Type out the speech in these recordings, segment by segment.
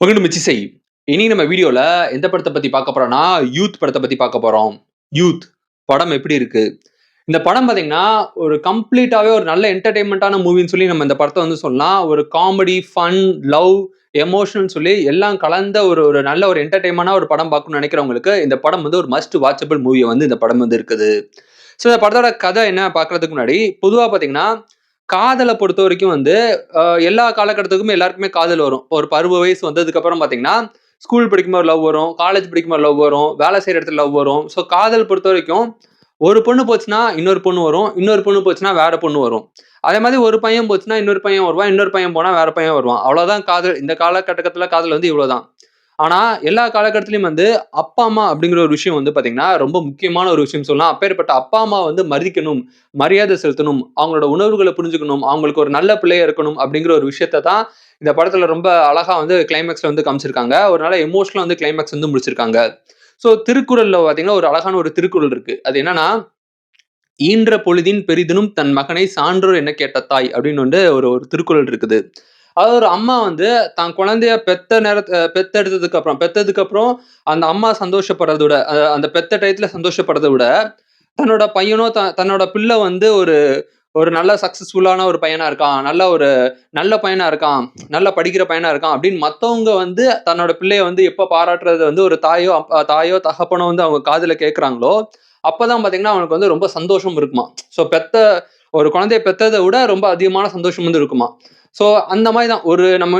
Welcome to மிச்சிசை. இன்னைக்கு நம்ம வீடியோல எந்த படத்த பத்தி பார்க்க போறோம்னா, யூத் படத்த பத்தி பார்க்க போறோம். யூத் படம் எப்படி இருக்கு? இந்த படம் பார்த்தீங்கன்னா, ஒரு கம்ப்ளீட்டாவே ஒரு நல்ல என்டர்டெயின்மென்ட்டான மூவின்னு சொல்லி நம்ம இந்த படத்த சொல்லலாம். ஒரு காமெடி, ஃபன், லவ், எமோஷனல்னு சொல்லி எல்லாம் கலந்த ஒரு ஒரு நல்ல ஒரு என்டர்டெயின்மென்ட்டான ஒரு படம் பார்க்கணும்னு நெனைக்கிறவங்களுக்கு, இந்த படம் ஒரு மஸ்ட் வாட்சபிள் மூவியா இந்த படம் இருக்குது. ஸோ இந்த படத்தோட கதை என்ன பார்க்கறதுக்கு முன்னாடி, பொதுவா பார்த்தீங்கன்னா, காதல பொறுத்தவரைக்கும் எல்லா காலகட்டத்துக்குமே எல்லாருக்குமே காதல் வரும். ஒரு பருவ வயசு வந்ததுக்கப்புறம் பார்த்தீங்கன்னா, ஸ்கூல் படிக்கும்போது லவ் வரும், காலேஜ் படிக்கும்போது லவ் வரும், வேலை செய்ற இடத்துல லவ் வரும். ஸோ காதல் பொறுத்தவரைக்கும், ஒரு பொண்ணு போச்சுன்னா, இன்னொரு பொண்ணு வரும். இன்னொரு பொண்ணு போச்சுன்னா, வேற பொண்ணு வரும். அதே மாதிரி ஒரு பையன் போச்சுன்னா, இன்னொரு பையன் வருவான். இன்னொரு பையன் போனா, வேற பையன் வருவான். அவ்வளோதான் காதல். இந்த காலகட்டத்துல காதல் இவ்வளோதான். ஆனா, எல்லா காலகட்டத்திலயும் அப்பா, அம்மா அப்படிங்கிற ஒரு விஷயம் பார்த்தீங்கன்னா, ரொம்ப முக்கியமான ஒரு விஷயம் சொல்லலாம். அப்பேற்பட்ட அப்பா, அம்மா மதிக்கணும், மரியாதை செலுத்தணும், அவங்களோட உணர்வுகள புரிஞ்சுக்கணும், அவங்களுக்கு ஒரு நல்ல பிள்ளையா இருக்கணும் அப்படிங்கிற ஒரு விஷயத்த தான் இந்த படத்துல ரொம்ப அழகா கிளைமாக்ஸ்ல காமிச்சிருக்காங்க. ஒரு நல்ல எமோஷனலா கிளைமாக்ஸ் முடிச்சிருக்காங்க. ஸோ திருக்குறள்ல பார்த்தீங்கன்னா, ஒரு அழகான ஒரு திருக்குறள் இருக்கு. அது என்னன்னா, "ஈன்ற பொழுதின் பெரிதினும் தன் மகனை சான்றோர் என்ன கேட்ட தாய்" அப்படின்னு ஒரு ஒரு திருக்குறள் இருக்குது. அதாவது ஒரு அம்மா தான் குழந்தைய பெத்தெடுத்ததுக்கு அப்புறம் அந்த அம்மா சந்தோஷப்படுறத விட, அந்த பெத்த டயத்துல சந்தோஷப்படுறத விட, தன்னோட பையனோ தன்னோட பிள்ளை ஒரு ஒரு நல்ல சக்சஸ்ஃபுல்லான ஒரு பையனா இருக்கான். நல்ல பையனா இருக்கான். நல்லா படிக்கிற பையனா இருக்கான் அப்படின்னு மத்தவங்க தன்னோட பிள்ளைய எப்ப பாராட்டுறது ஒரு தாயோ, தகப்பனோ அவங்க காதுல கேட்கறாங்களோ, அப்பதான் பார்த்தீங்கன்னா, அவனுக்கு ரொம்ப சந்தோஷம் இருக்குமாம். ஸோ ஒரு குழந்தைய பெத்தத விட ரொம்ப அதிகமான சந்தோஷம் இருக்குமாம். ஸோ அந்த மாரி தான்.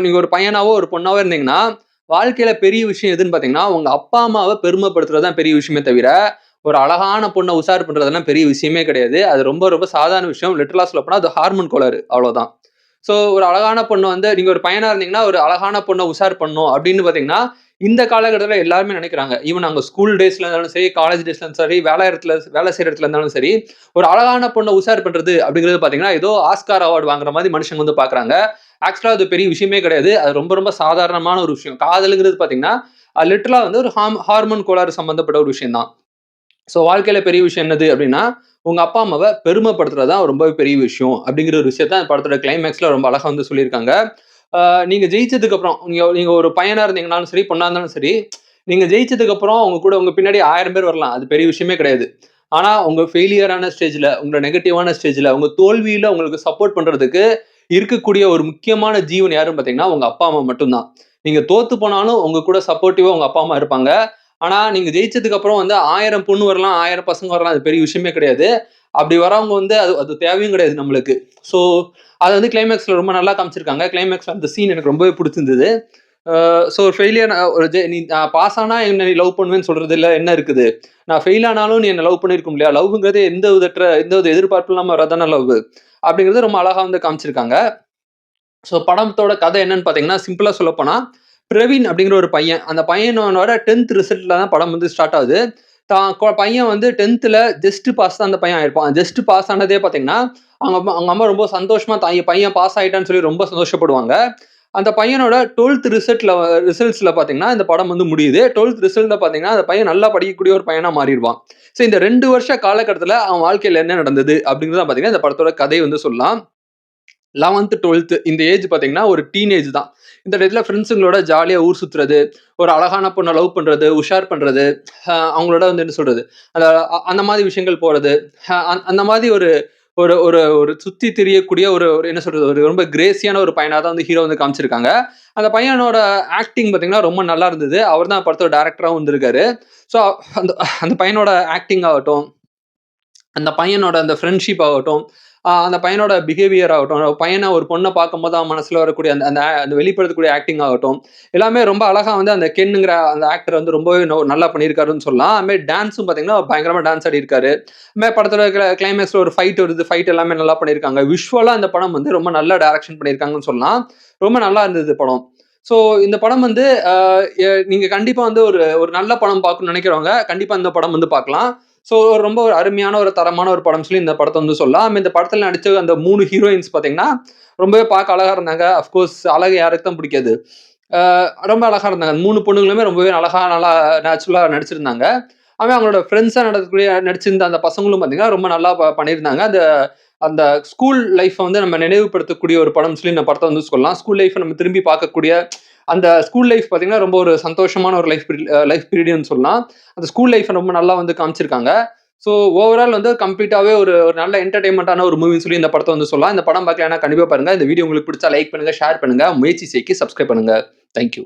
நீங்க ஒரு பையனாவோ, ஒரு பொண்ணாவோ இருந்தீங்கன்னா, வாழ்க்கையில பெரிய விஷயம் எதுன்னு பார்த்தீங்கன்னா, உங்க அப்பா, அம்மாவ பெருமைப்படுத்துறது தான் பெரிய விஷயமே தவிர, ஒரு அழகான பொண்ண உஷார் பண்றதெல்லாம் பெரிய விஷயமே கிடையாது. அது ரொம்ப ரொம்ப சாதாரண விஷயம். லிட்டரலா சொல்லப்போனா அது ஹார்மோன் கோளாறு. அவ்வளோதான். ஸோ ஒரு அழகான பொண்ணு நீங்க ஒரு பையனா இருந்தீங்கன்னா, ஒரு அழகான பொண்ண உஷார் பண்ணணும் அப்படின்னு பார்த்தீங்கன்னா, இந்த காலகட்டத்தில எல்லாருமே நினைக்கிறாங்க. ஈவன் அங்க ஸ்கூல் டேஸ்ல இருந்தாலும் சரி, காலேஜ் டேஸ்ல இருந்தாலும் சரி, வேலை செய்ற இடத்துல இருந்தாலும் சரி, ஒரு அழகான பொண்ண உஷார் பண்றது அப்படிங்கிறது பார்த்தீங்கன்னா, ஏதோ ஆஸ்கார் அவார்ட் வாங்குற மாரி மனுஷங்க பார்க்குறாங்க. ஆக்சுவலா அது பெரிய விஷயமே கிடையாது. அது ரொம்ப ரொம்ப சாதாரணமான ஒரு விஷயம். காதல்ங்கிறது பார்த்தீங்கன்னா, லிட்டரலா ஒரு ஹார்மோன் கோளாறு சம்பந்தப்பட்ட ஒரு விஷயம் தான். ஸோ வாழ்க்கையில பெரிய விஷயம் என்னது அப்படின்னா, உங்க அப்பா, அம்மாவ பெருமைப்படுத்துறது தான் ரொம்பவே பெரிய விஷயம். அப்படிங்கிற ஒரு விஷயத்த அந்த படத்தோட கிளைமாக்ஸ்ல ரொம்ப அழகா சொல்லியிருக்காங்க. நீங்க ஜெயிச்சதுக்கு அப்புறம், நீங்க நீங்க ஒரு பையனா இருந்தீங்கனாலும் சரி, பொண்ணா இருந்தாலும் சரி, நீங்க ஜெயிச்சதுக்கு அப்புறம் உங்க கூட உங்க பின்னாடி 1000 பேர் வரலாம். அது பெரிய விஷயமே கிடையாது. ஆனா உங்க ஃபெயிலியரான ஸ்டேஜ்ல, உங்க நெகட்டிவான ஸ்டேஜ்ல, உங்க தோல்வியில உங்களுக்கு சப்போர்ட் பண்றதுக்கு இருக்கக்கூடிய ஒரு முக்கியமான ஜீவன் யாருன்னு பார்த்தீங்கன்னா, உங்க அப்பா, அம்மா மட்டும் தான். நீங்க தோத்து போனாலும் உங்க கூட சப்போர்ட்டிவா உங்க அப்பா, அம்மா இருப்பாங்க. ஆனா, நீங்க ஜெயிச்சதுக்கு அப்புறம் 1000 பொண்ணு வரலாம், 1000 பசங்க வரலாம். அது பெரிய விஷயமே கிடையாது. அப்படி வரவங்க அது அது தேவையும் கிடையாது நம்மளுக்கு. ஸோ, அத கிளைமாக்ஸ்ல ரொம்ப நல்லா காமிச்சிருக்காங்க. கிளைமாக்ஸ்ல அந்த சீன் எனக்கு ரொம்பவே புடிச்சிருந்தது. ஸோ ஃபெயிலியர் ஒரு நீ நான் பாஸ் ஆனா என்ன நீ லவ் பண்ணுவேன்னு சொல்றதுல என்ன இருக்குது? நான் ஃபெயில் ஆனாலும் நீ என்ன லவ் பண்ணியிருக்க இல்லையா? லவ்ங்கிறது எந்த வித எதிர்பார்ப்பும் இல்லாம வர்றது தானே லவ். அப்படிங்கிறது ரொம்ப அழகா காமிச்சிருக்காங்க. ஸோ படத்தோட கதை என்னன்னு பார்த்தீங்கன்னா, சிம்பிளா சொல்லப்போனா, பிரவீன் அப்படிங்கிற ஒரு பையன். அந்த பையனோட 10த் ரிசல்ட்ல தான் படம் ஸ்டார்ட் ஆகுது. தான் பையன் 10த்ல ஜஸ்ட் பாஸ் தான் அந்த பையன் ஆயிருப்பான். ஜஸ்ட் பாஸ் ஆனதே பார்த்தீங்கன்னா, அவங்க அம்மா ரொம்ப சந்தோஷமா பையன் பாஸ் ஆயிட்டான்னு சொல்லி ரொம்ப சந்தோஷப்படுவாங்க. அந்த பையனோட 12த் ரிசல்ட்ஸ்ல பார்த்தீங்கன்னா, இந்த படம் முடியுது. 12த் ரிசல்ட்ல பார்த்தீங்கன்னா, அந்த பையன் நல்லா படிக்கக்கூடிய ஒரு பையனா மாறிருவான். ஸோ இந்த 2 வருஷ காலகட்டத்தில அவன் வாழ்க்கையில என்ன நடந்தது அப்படிங்கிறத பார்த்தீங்கன்னா, இந்த படத்தோட கதை சொல்லலாம். 11த், 12த் இந்த ஏஜ் பார்த்தீங்கன்னா, ஒரு டீனேஜ் தான். இந்த டயத்துல ஃப்ரெண்ட்ஸுங்களோட ஜாலியா ஊர் சுத்துறது, ஒரு அழகான பொண்ண லவ் பண்றது, உஷார் பண்றது, அவங்களோட என்ன சொல்றது, அந்த அந்த மாரி விஷயங்கள் போறது, அந்த மாரி ஒரு ஒரு ஒரு ஒரு சுத்தி திரியக்கூடிய ஒரு ஒரு என்ன சொல்றது, ஒரு ரொம்ப கிரேஸியான ஒரு பையனா தான் ஹீரோ காமிச்சிருக்காங்க. அந்த பையனோட ஆக்டிங் பார்த்தீங்கன்னா, ரொம்ப நல்லா இருந்தது. அவர் தான் படத்தோட டைரக்டராவும் இருந்திருக்காரு. ஸோ அந்த அந்த பையனோட ஆக்டிங் ஆகட்டும், அந்த பையனோட அந்த ஃப்ரெண்ட்ஷிப் ஆகட்டும், அந்த பையனோட பிஹேவியர் ஆகட்டும், பையன ஒரு பொண்ண பார்க்கும்போது அவன் மனசுல வரக்கூடிய அந்த அந்த அந்த வெளிப்படுத்தக்கூடிய ஆக்டிங் ஆகட்டும், எல்லாமே ரொம்ப அழகா அந்த கென்னுங்கிற அந்த ஆக்டர் ரொம்பவே நல்லா பண்ணியிருக்காருன்னு சொல்லலாம். அது மாரி டான்ஸும் பார்த்தீங்கன்னா, பயங்கரமா டான்ஸ் ஆடியிருக்காரு. அது மாரி படத்தோட கிளைமாக்ஸ்ல ஒரு ஃபைட் வருது. ஃபைட் எல்லாமே நல்லா பண்ணியிருக்காங்க. விஷுவலா இந்த படம் ரொம்ப நல்லா டைரக்ஷன் பண்ணியிருக்காங்கன்னு சொல்லலாம். ரொம்ப நல்லா இருந்தது படம். ஸோ இந்த படம் அ நீங்க கண்டிப்பா ஒரு ஒரு நல்ல படம் பார்க்கணும்னு நினைக்கிறவங்க, கண்டிப்பா இந்த படம் பார்க்கலாம். ஸோ ரொம்ப ஒரு அருமையான ஒரு தரமான ஒரு படம்னு சொல்லி இந்த படத்த சொல்லலாம். இந்த படத்துல நடிச்ச அந்த 3 ஹீரோயின்ஸ் பார்த்தீங்கன்னா, ரொம்பவே பார்க்க அழகா இருந்தாங்க. அஃப்கோர்ஸ் அழகு யாருக்கு தான் பிடிக்காது. அ ரொம்ப அழகா இருந்தாங்க. 3 பொண்ணுங்களுமே ரொம்பவே அழகா நல்லா நேச்சுரலா நடிச்சிருந்தாங்க. அவங்களோட ஃப்ரெண்ட்ஸா நடிச்சிருந்த அந்த பசங்களும் பார்த்தீங்கன்னா, ரொம்ப நல்லா பண்ணியிருந்தாங்க. அந்த அந்த ஸ்கூல் லைஃப்ப நம்ம நினைவுபடுத்தக்கூடிய ஒரு படம்னு சொல்லி இந்த படத்த சொல்லலாம். ஸ்கூல் லைஃப்ப நம்ம திரும்பி பார்க்கக்கூடிய அந்த ஸ்கூல் லைஃப் பார்த்தீங்கன்னா, ரொம்ப ஒரு சந்தோஷமான ஒரு லைஃப் பீரியடுன்னு சொல்லலாம். அந்த ஸ்கூல் லைஃப ரொம்ப நல்லா வந்து காமிச்சிருக்காங்க. ஸோ ஓவரால் வந்து கம்ப்ளீட்டாவே ஒரு ஒரு நல்ல என்டர்டெயின்மென்ட்டான ஒரு மூவின்னு சொல்லி இந்த படத்த வந்து சொல்லலாம். இந்த படம் பார்க்கலன்னா கண்டிப்பா பாருங்க. இந்த வீடியோ உங்களுக்கு பிடிச்சா லைக் பண்ணுங்க, ஷேர் பண்ணுங்க. முயற்சி செய்க்கு சப்ஸ்கிரைப் பண்ணுங்க. Thank you.